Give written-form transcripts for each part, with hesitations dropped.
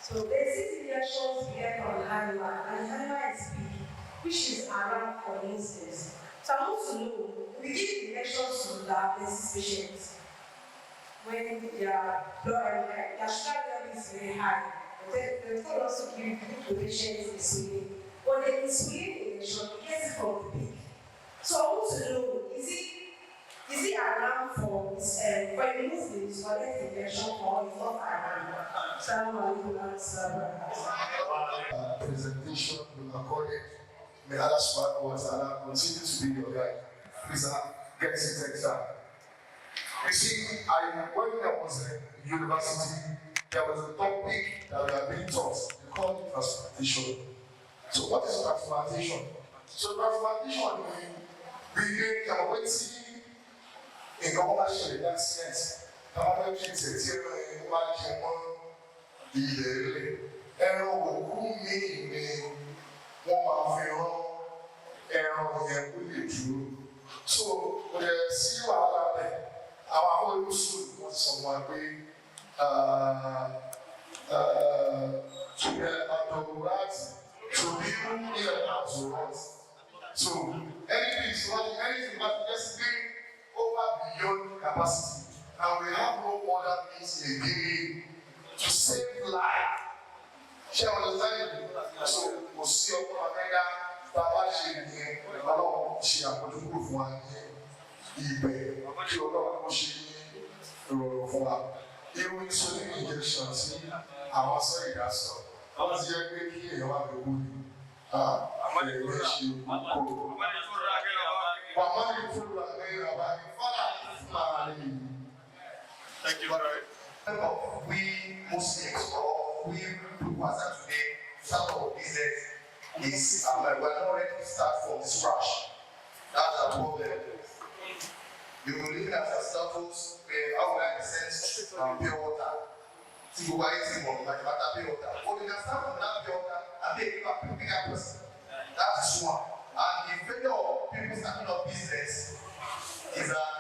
So there's these elections we get from the animal, and the animal is big, which is around for instance. So I want to know, we give elections to dialysis patients when their blood, their sugar level is very high. They told us to give the patients insulin, but the insulin injection gets it from the pig. So I want to know, is it around for when you move the disconnect injection or is not around? Presentation will accorded. May Allah subhanahu wa ta'ala continue to be your guide. Please get seated, sir. You see, when I was in university, there was a topic that we are being taught. They call it transplantation. So what is transplantation? So transplantation means we are waiting in government that sense. Àwọn ẹgbẹ́ ti tí ẹ̀rọ wá jẹ mọ́ ilẹ̀ ilẹ̀. Ẹran òkú míì ni wọ́n máa fi rán ẹran yẹn kó lè dúró. So kò lè sí wàhálà bẹ̀. Àwọn àwọn olùsùn wọ́n ti sọ wọn pé àdọ̀wúráàtì to be ilẹ̀ àdọ̀wúráàtì. So anything that just bring over beyond capacity. And we have no other means again to save life. Ṣé àwọn ọ̀dọ́ so kò sí ọkọ̀ abẹ́dá tá a bá ṣe nìyẹn ọlọ́run ṣe àpójúkúrò fún wa ní ibẹ̀ kí ọlọ́run kò ṣe ní ìrọ̀rùn fún wa. Irú insulin injection tí àwọn sọ ìdásọ wọ́n ti yẹ pé kí èèyàn wà lówó ni ẹ̀rọ ṣe kúrò. Wàá má ní fúlù àgbẹ̀yìn àbá ní fọ́nà fún ara rẹ̀. Thank you, brother. We Muslims or we who are today, some of business is we are not ready to start from scratch. That's our problem. You will live as a status where how will I send pure water to go buy it like pure water. But you can start from that pure water and make a bigger person. That's one. And the failure of people starting a business is that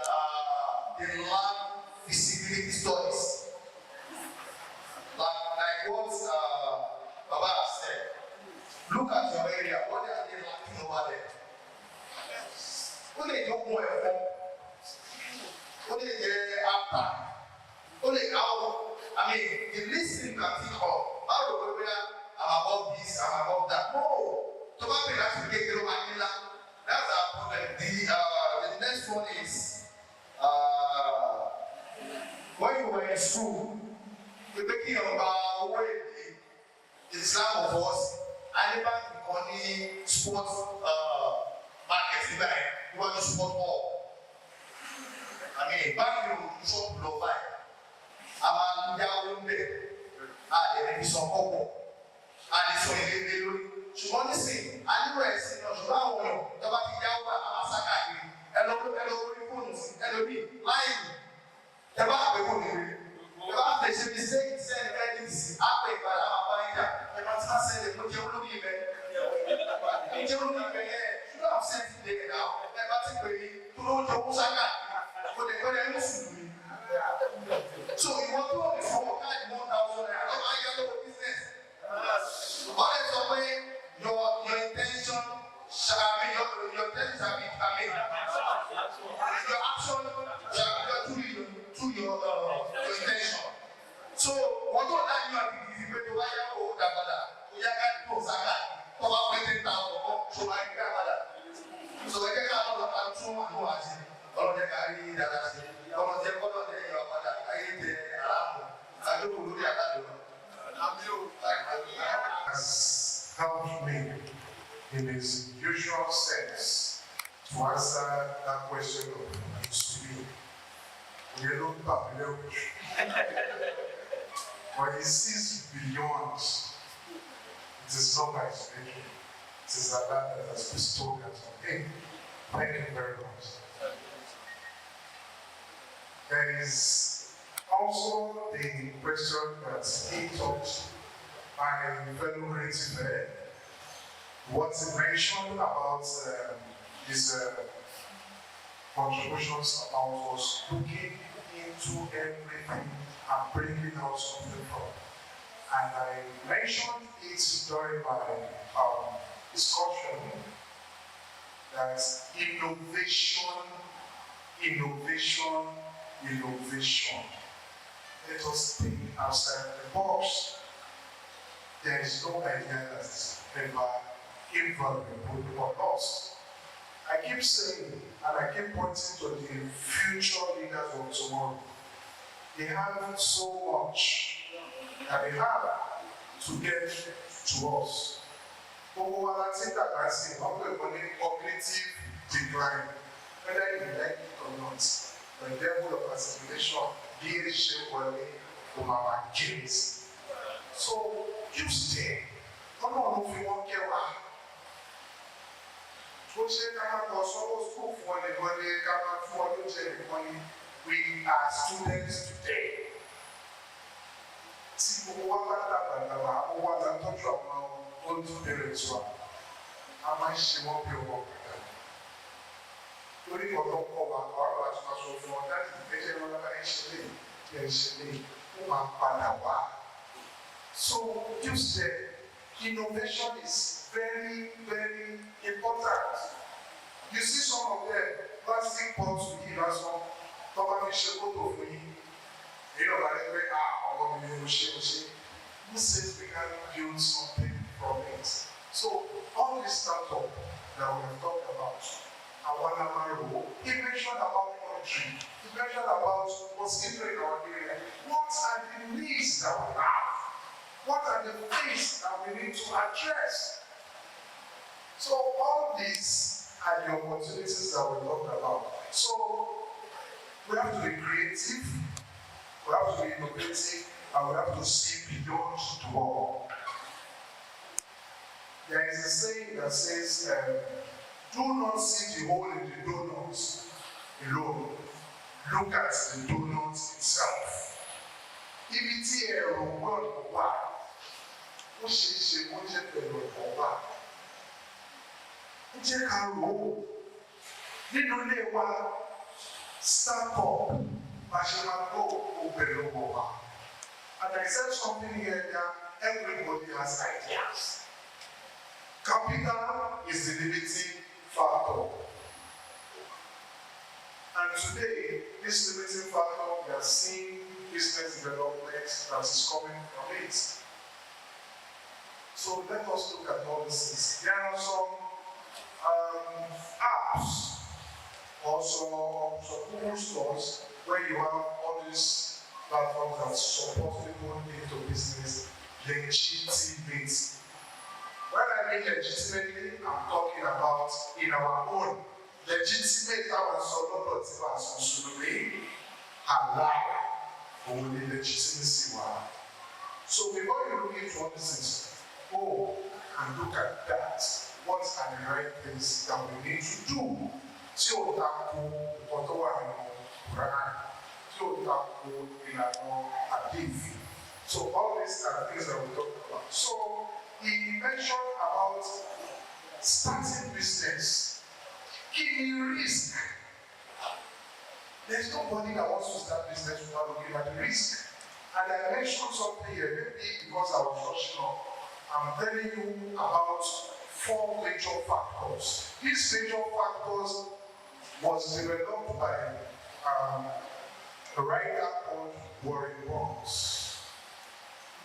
they lack feasibility studies. Like what Baba said. Look at your area. What are they lacking over there? What they don't know what they after? What they how? I mean, the listening can think of. I'm above this, I'm above that. No. That's our problem. The next one is when you were in school, we're making about way Islam of us, and the only sports market like you want to sport ball. I mean, back you shop below by. I'm a young woman. There is some couple. And it's on the ṣùgbọ́n nísìnyí àníwọ̀ ẹ̀sìn náà ṣùgbọ́n àwọn ọ̀nà ìjọba ti yá wá àmàṣáká kiri ẹlòmí fóònù sí ẹlòmí láìní ẹ̀bá àpẹ̀kọ̀ nìyẹn ẹ̀bá àpẹ̀ṣẹ̀ mi sẹ́yìn sẹ́yìn ẹ̀dí sí àpẹ̀ ìgbàlá àmàbá ìjà ẹ̀bá tí wọ́n sẹ́yìn mo jẹ́ olómi ibẹ̀ yẹn ṣùgbọ́n àwọn sẹ́yìn ti dé náà ẹ̀bá ti pè é tó ló ń jọ kó sáká kó lè kọ́ lẹ́nu sùn mí. So ìwọ́n tó wọ́n fọwọ́ káàdì 1,000 naira lọ́wọ́ ayé lọ́wọ́ business. What is the way your intention shall be your intention shall be your action shall be to your intention. So what do that you are the to why you go that bada to ya ka to saka to ba pete ta o so ba ka bada so e ka lo ka tun mo ati Ọlọ́run jẹ́ ká rí dada sí Ọlọ́run jẹ́ ko de yo bada ayi te aramu ado ko lórí alado has helped me in his usual sense to answer that question of insulin. But he sees beyond. It is not by his nature. It is Allah that has bestowed that on him. Thank you very much. There is also the question that he taught my fellow relative there. What he mentioned about his contributions about us looking into everything and bringing out something from And I mentioned it during my discussion that innovation. Let us think outside the box. There is no idea that is ever invaluable or lost. I keep saying, and I keep pointing to the future leaders of tomorrow. They have so much that they have to get to us. But what I think that I see, cognitive decline, whether you like it or not, the devil of assimilation, being shaped from our gaze. So, you stay. I don't know if you want to get out. We are students today. See, what I'm talking about, old parents, I might see what people torí ọ̀dọ́ kọ́ wa ọ̀rọ̀ àti aṣọ fún ọ láti ìgbésẹ̀ wọn lára ẹ̀ṣẹ̀lẹ̀ ó máa padà wá. So you said innovation is very, very important. You see some of them plastic pots yìí lásán tó bá fi ṣe kótó fún yín èyí ọ̀la rẹ̀ pé ọmọ mi ni mo ṣe. Who says we can build something from it? So all this startup that we have talked about. He mentioned about poetry. He mentioned about mosquito in our area. What are the needs that we have? What are the things that we need to address? So all these are the opportunities that we talked about. So we have to be creative, we have to be innovative, and we have to see beyond the wall. There is a saying that says, do not see the hole in the donut alone. Look at the donut itself. If it's here, why? Ó ṣe kó jẹ́ pẹ̀lú ẹ̀kọ́ wà. Ó jẹ́ ká rò ó. Nínú ilé wa, startup bá ṣe máa gbọ́ òbẹ̀rẹ̀ ọmọ wa. And I said something here that everybody has ideas. Capital is the limiting factor. And today, this limiting factor, we are seeing business development that is coming from it. So let us look at all these things. There are some apps, also some Google stores, where you have all these platforms that support people into business legitimately. When I mean legitimately, I'm talking about in our own legitimate only legitimacy. So before you look into all these things, go and look at that. What are the right things that we need to do? So all these are things that we talk about. So he mentioned about starting business. Key risk. There's nobody that wants to start business without looking at the risk. And I mentioned something here, maybe because I was rushing up. I'm telling you about 4 major factors. These major factors was developed by a writer called Warren Burns.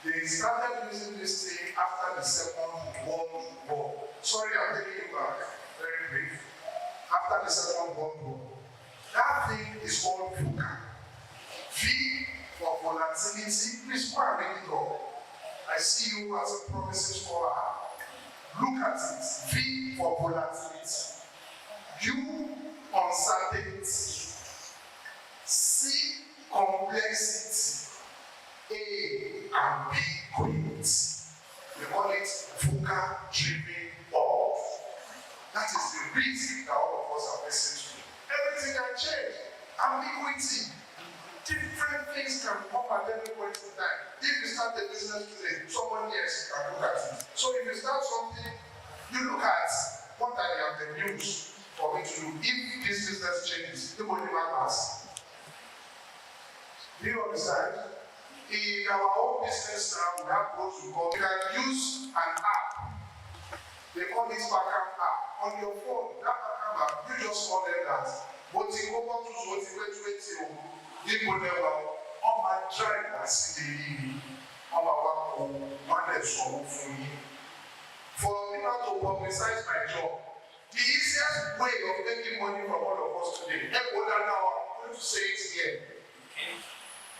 They started using this thing after the Second World War. Sorry, I'm taking you back, very brief. After the Second World War, that thing is called VUCA. V for volatility. Please go and read it up. I see you as a promising scholar. Look at it. V for volatility. U, uncertainty. C, complexity. A and B, quality. We call it VUCA driven up. That is the risk that all of us are facing today. Everything can change. Ambiguity. Different things can come at any point in time. If you start a business today, someone else can look at it. So if you start something, you look at what are the news for me to do. If this business changes, nobody matters. Do you understand? In our own business now, we have what we call, you can use an app. They call it backup app. On your phone, that backup app, you just call them that. What you go back to, what you on my drive, that's the on my one for me. For people to publicize my job, the easiest way of making money from all of us today, everyone now, I'm going to say it here.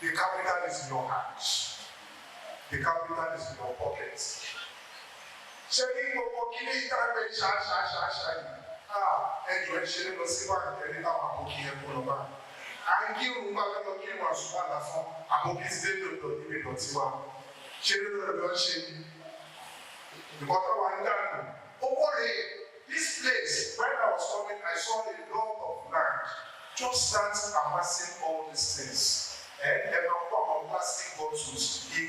The capital is in your hands. The capital is in your pockets. Checking for working time and shy. And you actually will see what you're doing now. And give you back to your was one of them. I hope it's the even not you are. Children of shame. The water one down. Oh, this place, when I was coming, I saw a lot of land. Just start amassing all these things. And a number of plastic bottles, can,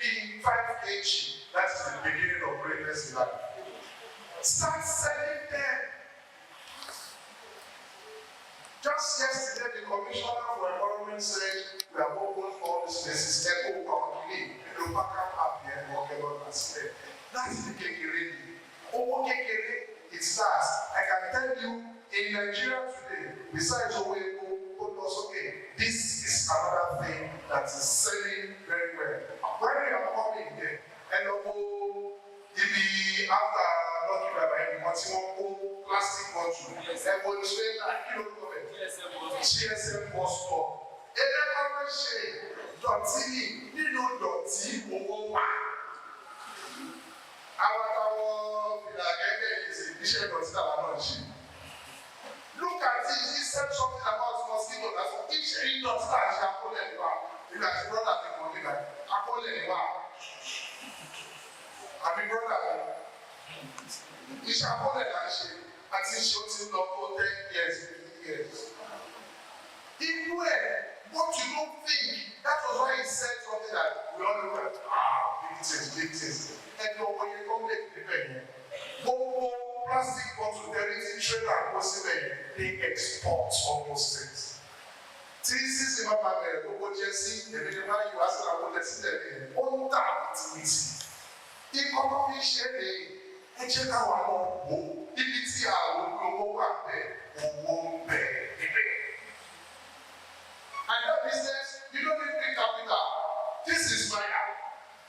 being 5 kg, that's the beginning of greatness life. Start selling them. Just yesterday, the commissioner for environment said we have opened all these places. Ilofa up here, that's the kekere. It starts. I can tell you in Nigeria today, besides this is another thing that is selling very well. When we are coming here, and after not by plastic bottle, and we'll say like GSM bus stop. Look at it, he said something about mosquito. That's what each does that. She call it back. You guys brought that in money like I call it back. Have you brought that? You shall call it that shit. And she showed him for 10 years, 15 years. In where? What you don't think. That was why he said something that we all look at. Big things. And when you come back to the venue, plastic bottle, there is a trailer possible. They export almost things. This is my mother, Jesse, the minimum you ask about the system. On that, it's economy share. And check out one if it's here, we'll go back there. And that business, you don't need big capital. This is my app.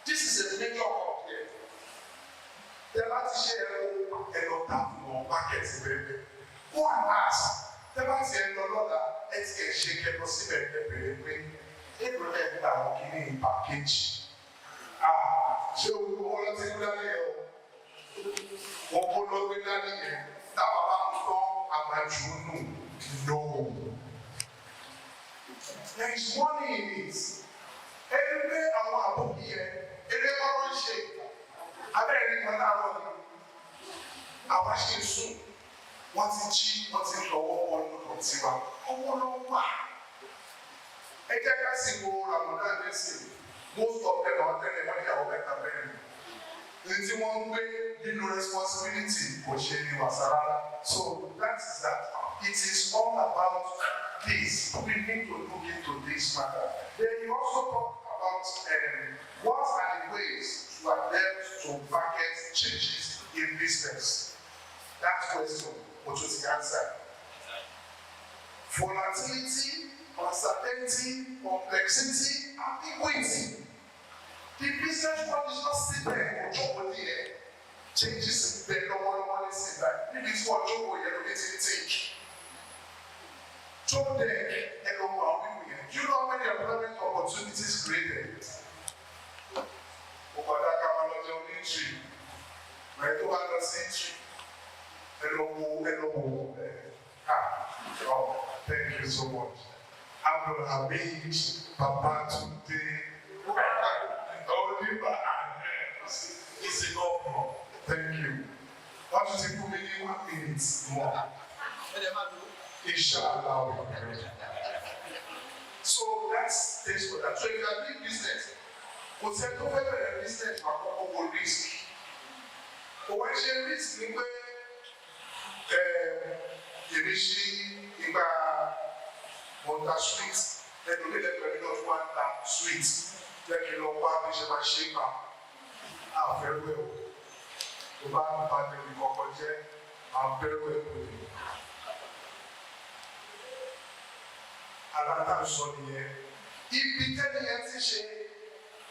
This is a major hub here. The last share and not that more markets. Go and ask. The last year, no let's get Sheikh and Mufasir everything now in package. So we want to take that here. No. There is money in it. Everywhere I want to be here, everywhere Sheikh. I bet anyone out I watch it soon. What's it cheap? What's it low? What's it low? I can't see Ramadan this most of them are telling money about better very. One way, you know, responsibility for sharing Masarala. So that is that. It is all about this. We need to look into this matter. Then you also talk about what are the ways to adapt to market changes in business. That question, which was the answer. Volatility, uncertainty, complexity, ambiguity. The business world is not sitting there for job with the changes in the normal sit back. Maybe it's for job with the take. Job there, and no more people here. Do you know how many employment opportunities created? Thank you so much. Abdul Hamid, Papa today. It's enough. Thank you. What is it for me? 1 minute more. Inshallah. So that's this for that. So if you are doing business, what's the over business? You are risk. But when you risk, you nígbà wọ́n ta sweet ẹnu mi lẹ́gbẹ̀ẹ́ mi náà tún wá ń ta sweet jẹ́ kí n lọ wá bí ṣe máa ṣe é pa àfẹ́rẹ́ o tó bá ń ba tẹ̀lé kọ̀ọ̀kan jẹ́ àfẹ́rẹ́ kò ní. Aláta sọ nìyẹn ibi tẹ́lẹ̀ yẹn ti ṣe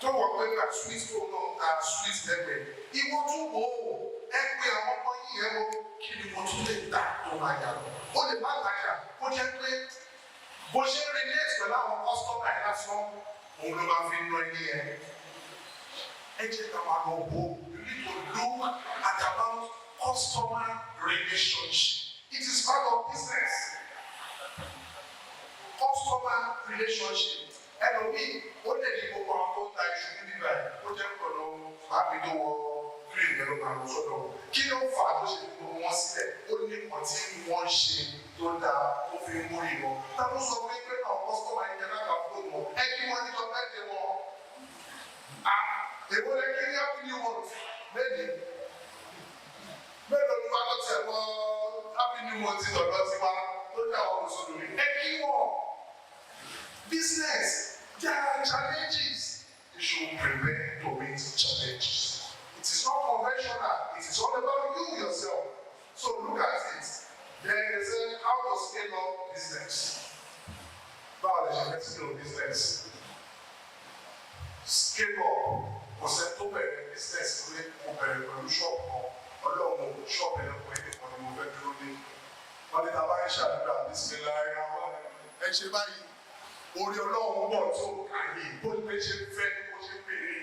tó wọ́n pé ká sweet tó náà ta sweet lẹ́gbẹ̀ẹ́ ìwọ tún wò ó ẹ pé àwọn ọmọ yìí yẹn wo kí ni mo tún lè ta tó máa yà lọ ó lè má tajà ó jẹ́ pé bó ṣe ń relate pẹ̀lú àwọn kọ́sítọ́mà ẹ̀ lásán òun ló máa fi ń lọ ilé yẹn ẹ jẹ́ ká máa lọ bò you need to look at about customer relationship it is part of business customer relationship ẹlòmíì ó lè ní gbogbo àwọn tó ń ta iṣu níbí báyìí ó jẹ́ pẹ̀lú àbídó wọ green yẹn ló máa lọ sọ́dọ̀ kí ló fà á tó ṣe gbogbo wọn sílẹ̀ ó ní nǹkan tí wọ́n ṣe tó dáa ó fi ń múrí wọn táwọn sọ pé pé àwọn kọ́sítọ́mà yẹn náà kà fún wọn ẹ kí wọ́n ní lọ bẹ́ẹ̀ wọn èwo lè kí ní happy new month lẹ́yìn mélòó ni wọ́n lọ tẹ̀ wọ́n happy new month lọ́dọ̀ tiwa tó dá àwọn mùsùlùmí ẹ kí wọ́n business there are challenges you should prepare to meet challenges it is not conventional it is all about you yourself so look at it there is a how to scale up business báwo lè ṣe fẹ́ scale up business scale up kò sẹ́ tó bẹ̀rẹ̀ business pé mo bẹ̀rẹ̀ pẹ̀lú ṣọ́ọ̀bù kan ọlọ́run ṣọ́ọ̀bù ẹ̀rọ pé ẹ̀kọ́ ni mo fẹ́ dúró dé wọ́n ní tàbá ń ṣàdúrà bísímíláì ẹ ṣe báyìí orí ọlọ́run bọ̀ tó kàyé bó ṣe ṣe fẹ́ ni mo ṣe béèrè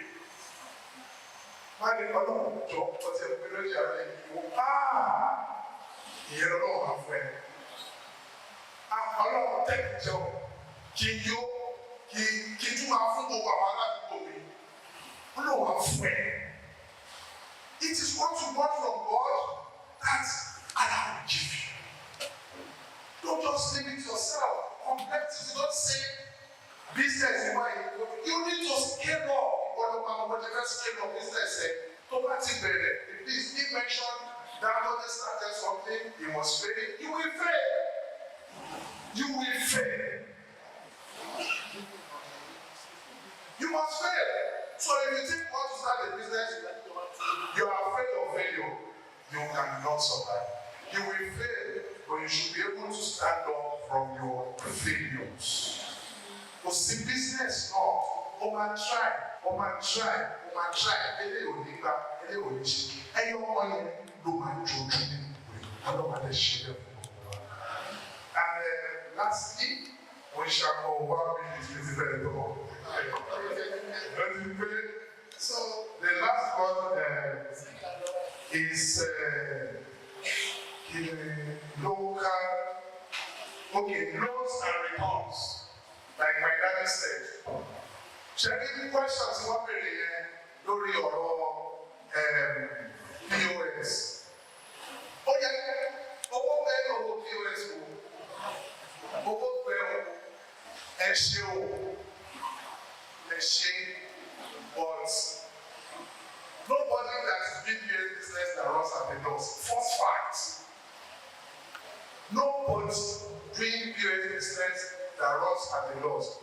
wọ́n ní ọlọ́run jọ ọtí ẹ̀kọ́ lórí àrẹ ìwọ ìyẹn ọlọ́run á fún ẹ ọlọ́run tẹ̀kí jọ kí n yó kí n tún máa fún gbogbo àwọn aládùúgbò mi ọlọ́run á fún ẹ it is what you want from God that Allah will give you don't just limit yourself complexity don't say business in mind you need to scale up ọlọ́pàá ọmọ ọmọdé fẹ́ scale up business ẹ tó bá ti bẹ̀rẹ̀ please he mention that other started something he was failing you will fail you will fail you must fail so if you think you want to start a business you are afraid of failure you cannot survive you will fail but you should be able to stand up from your failures kò sí business náà o máa try eléyìí ò ní gbà eléyìí ò ní ṣe ẹyọ ọmọ yẹn ló máa ń jojú nínú ìwé ọlọ́mọdé ṣe é fún ọmọ wa and lastly we shall go 1 minute with the very long so the last one is local loans and returns like my daddy said ṣẹ́ni questions wọ́n bèrè yẹn lórí ọ̀rọ̀ POS ó yẹ owó bẹ́ẹ̀ ní owó POS o owó bẹ́ẹ̀ o ẹ ṣe but nobody that is doing business that runs at the doors first fact nobody doing POS business that runs at the doors.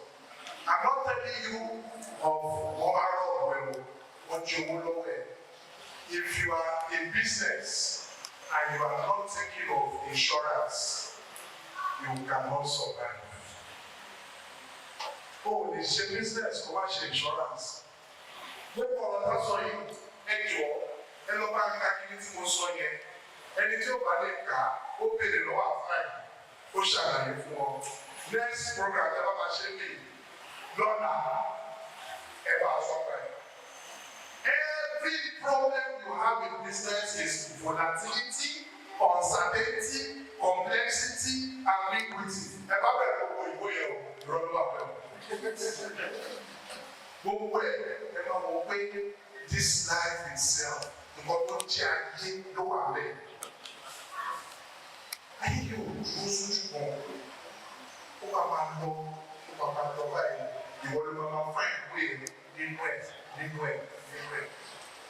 I'm not telling you of moral what you will know. If you are in business and you are not taking of insurance, you cannot survive. Oh, it's a business, commercial insurance. When you are not saying, enjoy, and no one can give you more and it's your body car, open the lower fine, push out and inform. Next program, the Baba Sheikh. Every problem you have in business is volatility, uncertainty, complexity, ambiguity. This life itself, ìwọ ló máa find way nínú ẹ̀